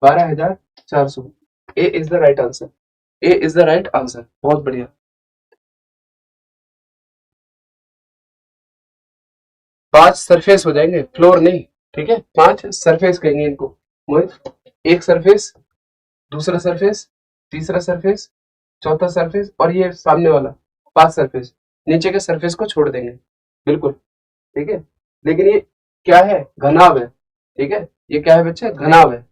12,400। A is the right answer, A is the right answer. बहुत बढ़िया। 5 सरफेस हो जाएंगे, फ्लोर नहीं, ठीक है, 5 सरफेस कहेंगे इनको मोहित। एक सरफेस, दूसरा सरफेस, तीसरा सरफेस, चौथा सरफेस और ये सामने वाला 5 सरफेस। नीचे के सरफेस को छोड़ देंगे, बिल्कुल ठीक है। लेकिन ये क्या है, घनाभ है, ठीक है, ये क्या है बच्चे, घनाभ है।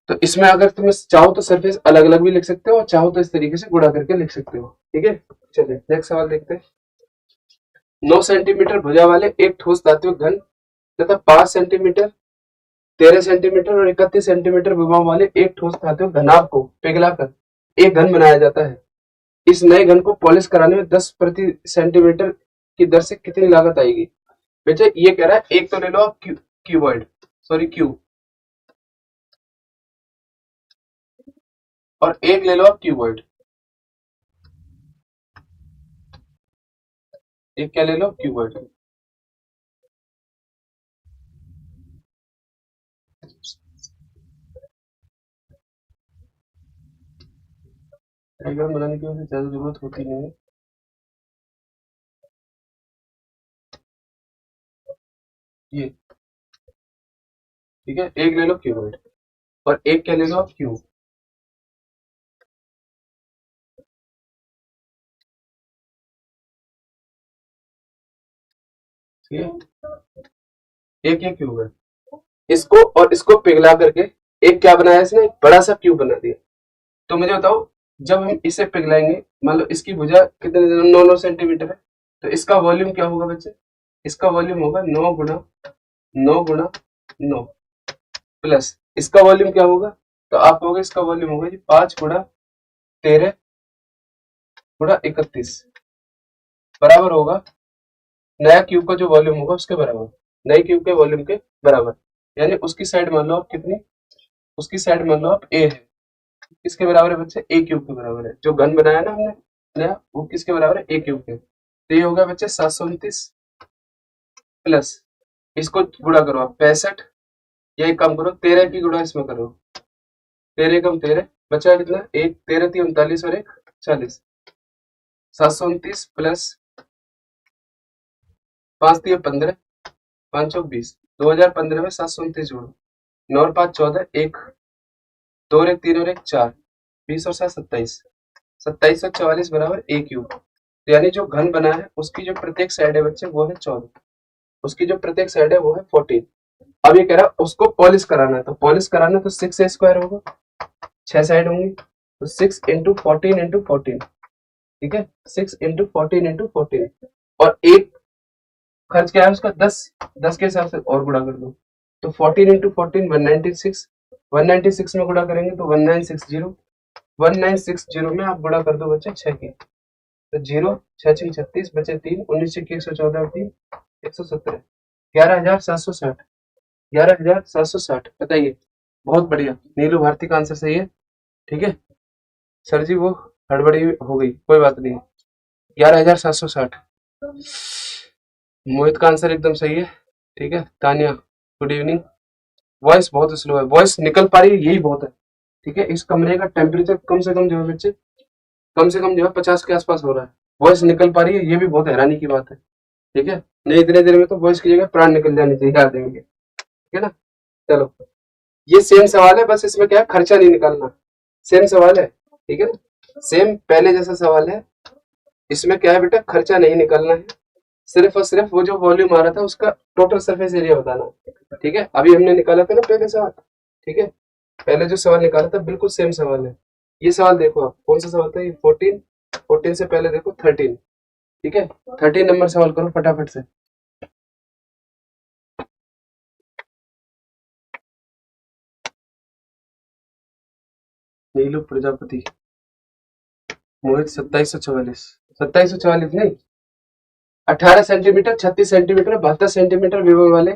तो इसमें अगर तुम चाहो तो सरफेस अलग अलग भी लिख सकते हो और चाहो तो इस तरीके से गुणा करके लिख सकते हो, ठीक है। चलिए नेक्स्ट सवाल देखते हैं। 9 सेंटीमीटर भुजा वाले एक ठोस धात्विक घन तथा 5 सेंटीमीटर, 13 सेंटीमीटर और 31 सेंटीमीटर विभव वाले एक ठोस धात्विक घनाभ को पिघलाकर एक घन बनाया जाता है। इस नए घन को पॉलिश कराने में 10 प्रति सेंटीमीटर की दर से कितनी लागत आएगी। बेटे ये कह रहा है, एक तो ले लो आप क्यूबॉइड, सॉरी क्यूब, और एक ले लो आप क्यूबॉइड, एक क्या ले लो क्यूबॉइड। डायग्राम बनाने की वजह से ज्यादा जरूरत होती नहीं है। ये ठीक है, एक ले लो क्यूबॉइड और एक क्या ले लो आप क्यूब। ठीक है, एक क्यूब है, इसको और इसको पिघला करके एक क्या बनाया इसने, एक बड़ा सा क्यूब बना दिया। तो मुझे बताओ, जब हम इसे पिघलाएंगे, मान लो इसकी भुजा कितने 9 सेंटीमीटर है, तो इसका वॉल्यूम क्या होगा बच्चे, इसका वॉल्यूम होगा 9 गुना 9 गुना 9 प्लस इसका वॉल्यूम क्या होगा, तो आप कहोगे इसका वॉल्यूम होगा जी 5 गुना 13 गुना 31 बराबर होगा नया क्यूब का जो वॉल्यूम होगा उसके बराबर, नए क्यूब के वॉल्यूम के बराबर। यानी उसकी साइड मान लो आप कितनी, उसकी साइड मान लो आप ए है, किसके बराबर है बच्चे, ए क्यूब के बराबर है। जो घन बनाया ना हमने नया, वो किसके बराबर है, ए क्यूब के। तो ये होगा बच्चे 729 प्लस इसको गुणा करो आप 65, या एक काम करो 13 की गुणा इसमें करो, 13 कम 13 बचा कितना, एक 13 थी 39 और एक 40, 729 प्लस 5 थी 15, 5 चौक 20, 2015 में 729 जोड़ो, 9 और 5 14, एक 2 और 1 3 और 1 4, 20 और 7 27, 27 और 44 बराबर ए क्यूब। यानी जो घन बना है उसकी जो प्रत्येक साइड है बच्चे वो है 14, उसकी जो प्रत्येक साइड है वो है 14। अब ये कह रहा है उसको पॉलिश कराना है, तो पॉलिश कराना है तो 6 ए स्क्वायर होगा, 6 साइड होंगी, तो 6 इंटू 14 इंटू 14, ठीक है, 6 इंटू 14 इंटू 14, और एक खर्च क्या है उसका 10, 10 के हिसाब से और गुणा कर दो, तो 14 इंटू 14 196, 196 में गुणा करेंगे तो 1960, 1960 में आप गुणा कर दो बच्चे 6 की, तो 0 6 6 36 बचे 3, 19 के 114 और 3 117, 11,760, 11,760। बताइए, बहुत बढ़िया, नीलू भारती का आंसर सही है, ठीक है। सर जी वो हड़बड़ी हो गई, कोई बात नहीं, 11,760। मोहित का आंसर एकदम सही है, ठीक है। Tania good evening. वॉइस बहुत स्लो है, वॉइस निकल पा रही है यही बहुत है, ठीक है। इस कमरे का टेम्परेचर कम से कम जो है बच्चे, कम से कम जो है 50 के आसपास हो रहा है, वॉइस निकल पा रही है, ये भी बहुत हैरानी की बात है, ठीक है। नहीं इतने देर में तो वॉइस की जगह प्राण निकल जाने चाहिए आदमी के, ठीक है ना। चलो ये सेम सवाल है, बस इसमें क्या है, खर्चा नहीं निकालना, सेम सवाल है, ठीक है ना, सेम पहले जैसा सवाल है। इसमें क्या है बेटा, खर्चा नहीं निकालना है, सिर्फ और सिर्फ वो जो वॉल्यूम आ रहा था उसका टोटल सरफेस एरिया बताना। ठीक है, अभी हमने निकाला था ना पहले सवाल। ठीक है, पहले जो सवाल निकाला था बिल्कुल सेम सवाल है। ये सवाल देखो आप, कौन सा सवाल था ये? 14। 14 से पहले देखो 13। ठीक है, 13 नंबर सवाल करो फटाफट से। नीलू प्रजापति, मोहित 2744। 2744 नहीं, 18 सेंटीमीटर, 36 सेंटीमीटर, 72 सेंटीमीटर विभव वाले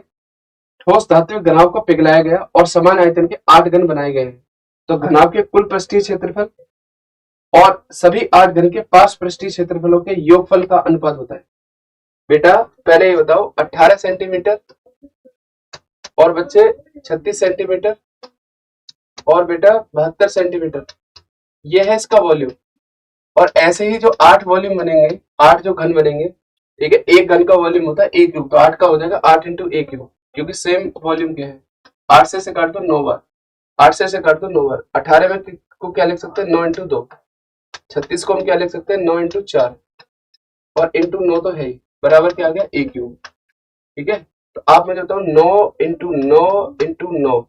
ठोस धात्विक घनाभ को पिघलाया गया और समान आयतन के 8 घन बनाए गए हैं। तो घनाभ के कुल पृष्ठीय क्षेत्रफल और सभी 8 घन के पार्श्व पृष्ठीय क्षेत्रफलों के योगफल का अनुपात होता है। बेटा पहले ये बताओ, 18 सेंटीमीटर और बच्चे 36 सेंटीमीटर और बेटा 72 सेंटीमीटर, ये है इसका वॉल्यूम। और ऐसे ही जो 8 वॉल्यूम बनेंगे, 8 जो घन बनेंगे, ठीक है, एक घन का वॉल्यूम होता है ए क्यूब, तो 8 का हो जाएगा 8 इंटू ए क्यूब, क्योंकि सेम वॉल्यूम के हैं। 8 से काट दो 9 बार, 8 से काट दो 9 बार। 18 में को क्या लिख सकते हैं? 9 इंटू 2। 36 को हम क्या लिख सकते हैं? 9 इंटू 4, और इंटू 9 तो है ही, बराबर क्या आ गया? ए क्यूब। ठीक है, तो आप मैं कहता हूँ 9 इंटू 9 इंटू 9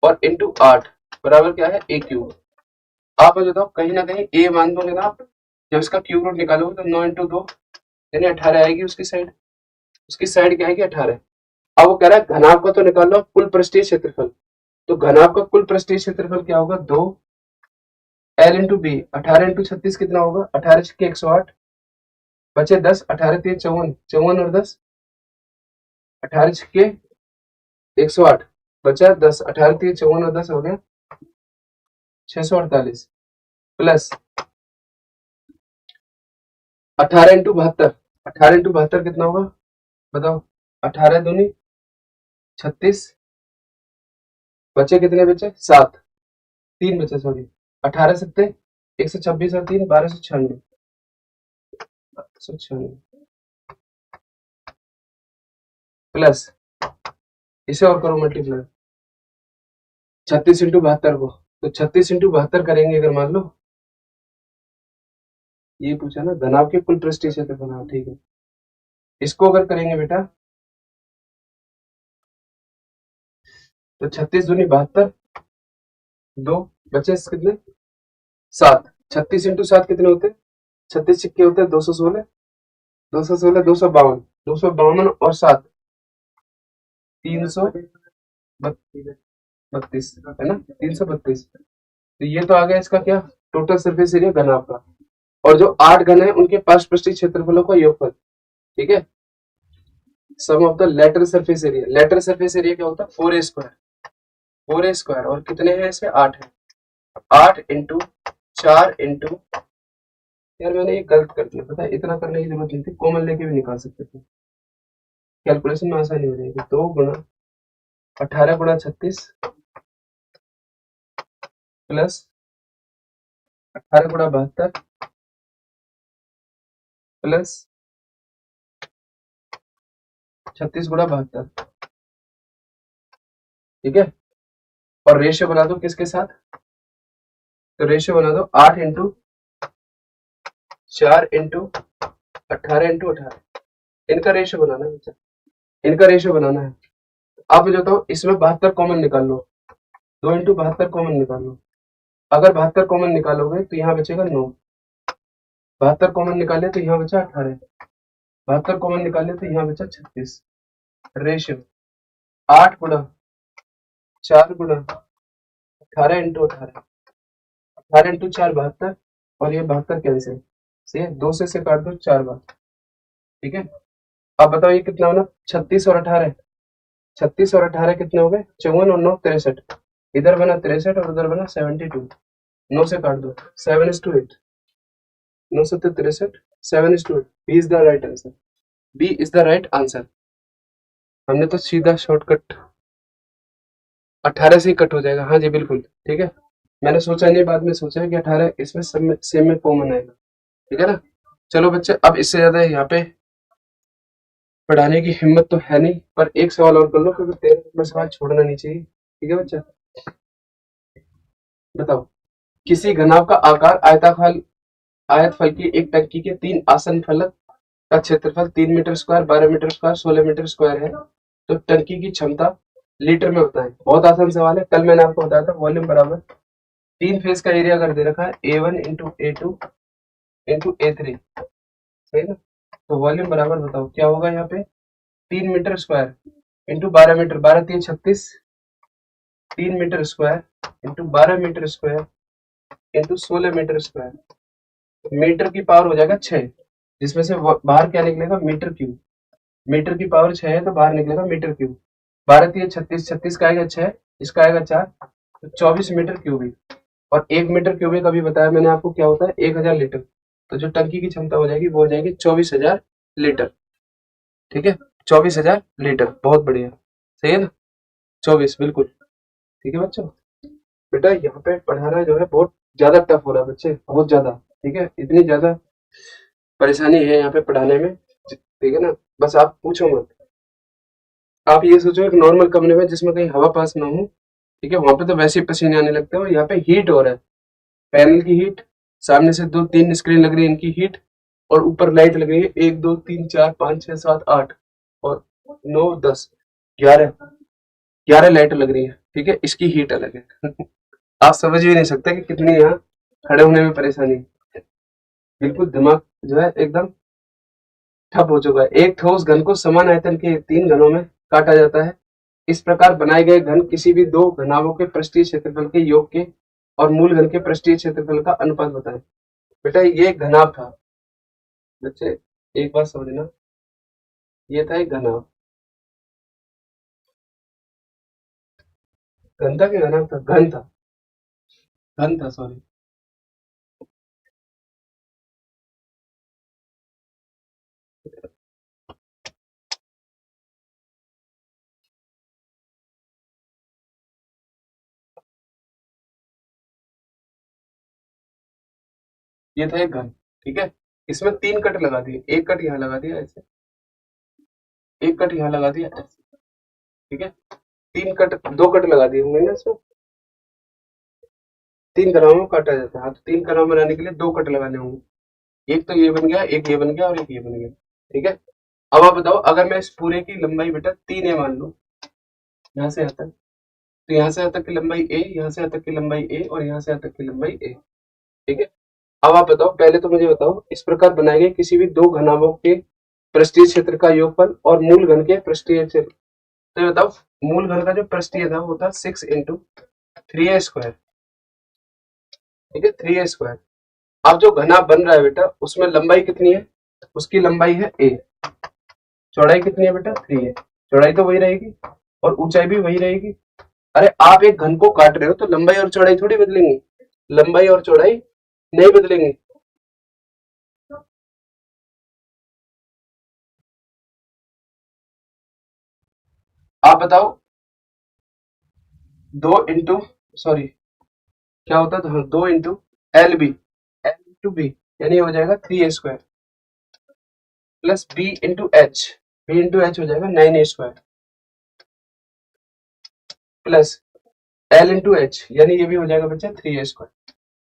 और इंटू 8 बराबर क्या है? ए क्यूब। आप मुझे बताओ, कहीं ना कहीं ए मान दोगे ना आप, जब इसका क्यूब रूट निकालोगे तो 9 इंटू 2 यानी 18 आएगी उसकी साइड। उसकी साइड क्या आएगी? 18। अब वो कह रहा है घनाभ का तो निकाल लो कुल पृष्ठीय क्षेत्रफल। तो घनाभ का कुल पृष्ठीय क्षेत्रफल क्या होगा? 2 एल इंटू बी। 18 इंटू 36 कितना होगा? 18 छक्के 108, बचे 10, 18 3 54, 54 और 10, 18 छक्के 108, बचा 10, 18 3 54 और 10 हो गया 648, प्लस 18 इंटू 72। 18 इंटू 72 कितना होगा बताओ? 18 दूनी 36, बचे कितने? बचे 7, 3 बचे, सॉरी, 18 सत्ते 126 और 3 1296, 1296 प्लस इसे और करो मल्टीप्लाई 36 इंटू 72 को, तो 36 इंटू 72 करेंगे अगर मान लो, ये पूछा ना घनाभ के कुल पृष्ठीय क्षेत्रफल। हाँ ठीक है, इसको अगर करेंगे बेटा तो 36 दूनी 72, 2 बचे कितने? 7। 36 इंटू 7 कितने होते? 36 सिक्के होते हैं 216, 216 252, 252 और 7 332 है ना, 332। तो ये तो आ गया इसका क्या? टोटल सरफेस एरिया घनाभ का, और जो 8 घन है उनके पार्श्व पृष्ठीय क्षेत्रफलों का योगफल। ठीक है, sum of the lateral surface area. Lateral surface area क्या होता है? 4a स्क्वायर, 4a स्क्वायर, और कितने हैं इसमें? 8 है। 8 इंटू 4 इंटू, यार मैंने ये गलत कर दिया, पता है, इतना करने की जरूरत नहीं थी, कॉमन लेके भी निकाल सकते थे, कैलकुलेशन में आसानी हो जाएगी। 2 गुणा 18 गुणा 36 प्लस 18 गुणा 72 प्लस 36 गुणा 72। ठीक है, और रेशियो बना दो किसके साथ? तो रेशियो बना दो 8 इंटू 4 इंटू 18 इंटू 18, इनका रेशियो बनाना है बच्चा, इनका रेशियो बनाना है। अब मुझे बताओ, इसमें 72 कॉमन निकाल लो, 2 इंटू 72 कॉमन निकाल लो। अगर 72 कॉमन निकालोगे तो यहाँ बचेगा 9, 72 कॉमन निकाले तो यहाँ बचा 18, 72 कॉमन निकाले तो यहाँ बचा 36। रेशियो 8 गुणा 4 गुणा 18 इंटू 18, 18 इंटू 4 72, और ये 72 कैंसिल, सही है, 2 से काट दो 4 बार। ठीक है, अब बताओ ये कितना होना? 36 और 18, 36 और 18 कितने हो गए? 54 और 9 63, इधर बना 63 और उधर बना 72, 9 से काट दो, 7:8, 9 से 63, 7:8, B is the right answer, B is the right answer. हमने तो सीधा शॉर्टकट 18 से ही कट हो जाएगा। हाँ जी बिल्कुल ठीक है, मैंने सोचा नहीं, बाद में सोचा है कि 18 इसमें सब में सेम में कॉमन आएगा। ठीक है ना, चलो बच्चे, अब इससे ज्यादा यहाँ पे पढ़ाने की हिम्मत तो है नहीं, पर एक सवाल और कर लो, क्योंकि 13 नंबर सवाल छोड़ना नहीं चाहिए। ठीक है बच्चा, बताओ, किसी घनाभ का आकार आयताफल, आयत फल की एक टंकी के 3 आसन फलक का क्षेत्रफल 3 metre square, 12 metre square, 16 metre square है, तो टंकी की क्षमता लीटर में होता है। बहुत आसान सवाल है, कल मैंने आपको बताया था वॉल्यूम बराबर 3 फेज का एरिया अगर दे रखा है A1 into A2 into A3, सही ना। तो वॉल्यूम बराबर बताओ क्या होगा यहाँ पे, 3 metre square into 12 metre, 12 3 36, 3 metre square into 12 metre square into 16 metre square, metre की पावर हो जाएगा 6, जिसमें से बाहर क्या निकलेगा, मीटर क्यूब। मीटर की पावर 6 है तो बाहर निकलेगा मीटर क्यूब। 12 3 36, 36 का आएगा 6, इसका आएगा 4, तो 24 मीटर क्यूबिक। और 1 मीटर क्यूबिक अभी बताया मैंने आपको क्या होता है, 1000 लीटर। तो जो टंकी की क्षमता हो जाएगी वो हो जाएगी 24,000 लीटर। ठीक है, 24,000 लीटर, बहुत बढ़िया, सही है ना, 24 बिल्कुल ठीक है बच्चों। बेटा यहाँ पे पढ़ाना जो है बहुत ज्यादा टफ हो रहा है बच्चे, बहुत ज्यादा। ठीक है, इतनी ज्यादा परेशानी है यहाँ पे पढ़ाने में, ठीक है ना। बस आप पूछो मत, आप ये सोचो एक नॉर्मल कमरे में जिसमें कहीं हवा पास ना हो, ठीक है, वहां पे तो वैसे ही पसीने आने लगते हैं, और यहाँ पे हीट हो रहा है, पैनल की हीट, सामने से 2 3 स्क्रीन लग रही है इनकी हीट, और ऊपर लाइट लग रही है 1 2 3 4 5 6 7 8 और 9 10 11, 11 लाइट लग रही है, ठीक है, इसकी हीट अलग है। आप समझ भी नहीं सकते कि कितनी यहाँ खड़े होने में परेशानी है। बिल्कुल दिमाग जो है एकदम ठप हो चुका है। एक ठोस घन को समान आयतन के 3 घनों में काटा जाता है। इस प्रकार बनाए गए घन किसी भी 2 घनाभों के पृष्ठीय क्षेत्रफल के योग के और मूल घन के पृष्ठीय क्षेत्रफल का अनुपात बताएं। बेटा ये एक घनाभ था बच्चे, एक बात समझना, ये था एक घनाभ, घन था कि घनाभ था, घन था, घन था सॉरी। ये था एक घन, ठीक है, इसमें 3 कट लगा दिए, एक कट यहाँ लगा दिया ऐसे, एक कट यहाँ लगा दिया ऐसे, ठीक है, 3 कट, 2 कट लगा दिए होंगे ना इसमें, 3 कणाओं में काटा जाता है। हाँ, तो 3 कणाओं बनाने के लिए 2 कट लगाने होंगे, एक तो ये बन गया, एक ये बन गया और एक ये बन गया, ठीक है। अब आप बताओ, अगर मैं इस पूरे की लंबाई बेटा 3 मान लूं, यहाँ से यहाँ तक, तो यहाँ से यहाँ तक की लंबाई ए, यहाँ से यहाँ तक की लंबाई ए, और यहाँ से यहाँ तक की लंबाई ए, ठीक है। अब आप बताओ, पहले तो मुझे बताओ, इस प्रकार बनाए गए किसी भी 2 घनाभों के पृष्ठीय क्षेत्र का योगफल और मूल घन के पृष्ठीय क्षेत्र, तो ये बताओ, मूल घन का जो पृष्ठीय था वो था 6 इंटू 3a स्क्वायर, ठीक है, 3a स्क्वायर। अब जो घना बन रहा है बेटा उसमें लंबाई कितनी है, उसकी लंबाई है a, चौड़ाई कितनी है बेटा 3a, चौड़ाई तो वही रहेगी और ऊंचाई भी वही रहेगी। अरे आप एक घन को काट रहे हो तो लंबाई और चौड़ाई थोड़ी बदलेंगी, लंबाई और चौड़ाई नहीं बदलेंगी। आप बताओ, 2 इंटू, सॉरी क्या होता था, 2 इंटू एल इंटू बी, यानी हो जाएगा 3a square, plus b into h हो जाएगा 9a square, plus l into h, यानी ये भी हो जाएगा बच्चे 3a स्क्वायर।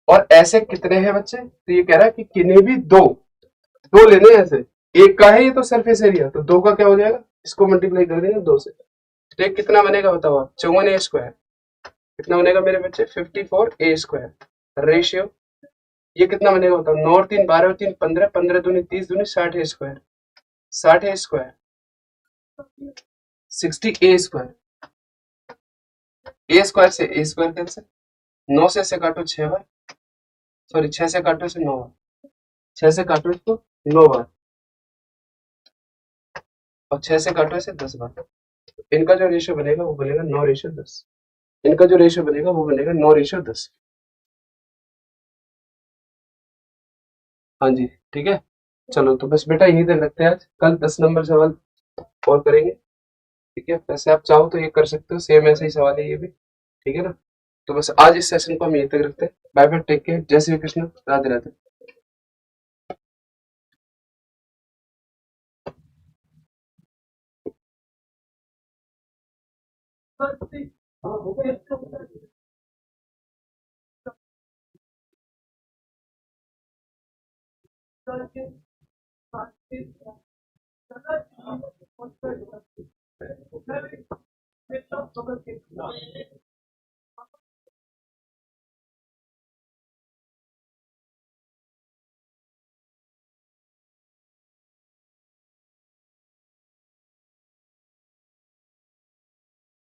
और ऐसे कितने हैं बच्चे, तो ये कह रहा है कि किन्हीं भी दो, दो लेने हैं ऐसे, एक का है ये तो सरफेस एरिया, तो 2 का क्या हो जाएगा, इसको मल्टीप्लाई कर देंगे 2 से, तो ये कितना बनेगा बताओ आप, 54a स्क्वायर, कितना बनेगा मेरे बच्चे, 54a स्क्वायर रेशियो, ये कितना बनेगा बताओ, 9 और 3 12 और 3 15, 15 दूनी 30 दूनी 60 स्क्वायर, 60 स्क्वायर 60a स्क्वायर, ए स्क्वायर से ए स्क्वायर कैंसिल, 9 से काटो 6 बार, सॉरी 6 से काटो इसे 9 बार, 6 से काटो इसको 9 बार, और 6 से काटो इसे 10 बार, इनका जो रेशियो बनेगा वो बनेगा 9:10, इनका जो रेशियो बनेगा वो बनेगा 9:10। हाँ जी, ठीक है, चलो तो बस बेटा यही देर रखते हैं आज, कल 10 नंबर सवाल और करेंगे, ठीक है। वैसे आप चाहो तो ये कर सकते हो, सेम ऐसा ही सवाल है ये भी, ठीक है ना। तो बस आज इस सेशन को हम यहीं तक रखते हैं, बाय बाय, टेक केयर, जय श्री कृष्ण, राधे राधे।